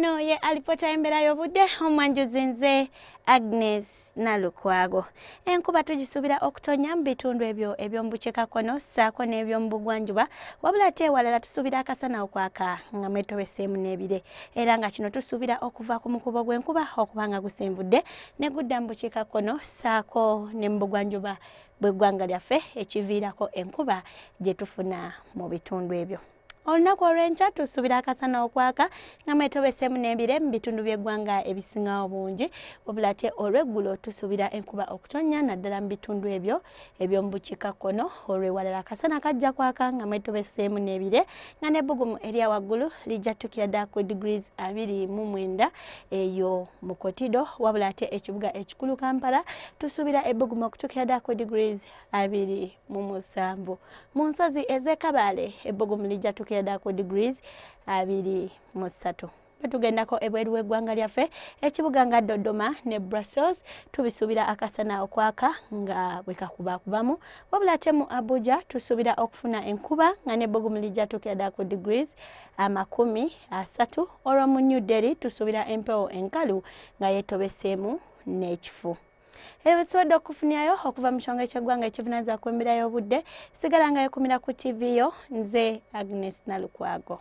Eno ye alipota Embeera y'obudde omwanjuzi nze Agnes Nalukwago. Enkuba tugisubira okutonya mu bitundu ebyo eby'omu bukiikakkono ssaako n'eby'omu bugwanjuba, wabula ate ewalala tusuubira akasana okwaka nga mwetobeseemu n'ebire. Era nga kino tusuubira okuva ku mukubo gw'enkuba okuba nga gusenvudde ne gudda mu bukiikakkono ssaako ne mu bugwanjuba bw'eggwanga lyaffe ekiviirako enkuba gye tufuna mu bitundu ebyo. Olunaku olw'enkya tusuubira akasana okwaka nga mwetobeseemu n'ebire mu bitundu by'eggwanga ebisingawo bungi, wabula ate olw'eggulo tusuubira enkuba okutonya naddala mu bitundu ebyo eby'omu bukiikakkono. Olw'ewalala akasana kajja kwaka nga mwetobeseemu n'ebire nga n'ebbugumu erya waggulu lijja tukira ddala ku degrees 29 eyo mu Kotido, wabula ate ekibuga ekikulu Kampala tusuubira ebbugumu okutukira ddala ku degrees 27. Mu nsozi ez'e Kabale ebbugumu lijja tukira ddala ku degrees 23. Tugendako ebweru w'eggwanga lyaffe ekibuga nga Dodoma ne Brussels tubisuubira akasana okwaka nga bwe kakubakubamu, wabula ate mu Abuja tusuubira okufuna enkuba nga n'ebbugumu lijja tukira ddala ku degrees 30. Olwo mu New Delhi tusuubira empewo enkalu nga yeetobeseemu n'ekifu. Ebyo tusobodde okufunirayo okuva mu kyongo ky'eggwanga ekivunaanyizibwa ku Embeera y'obudde. Sigala nga yeekumira ku TV yo, nze Agnes Nalukwago.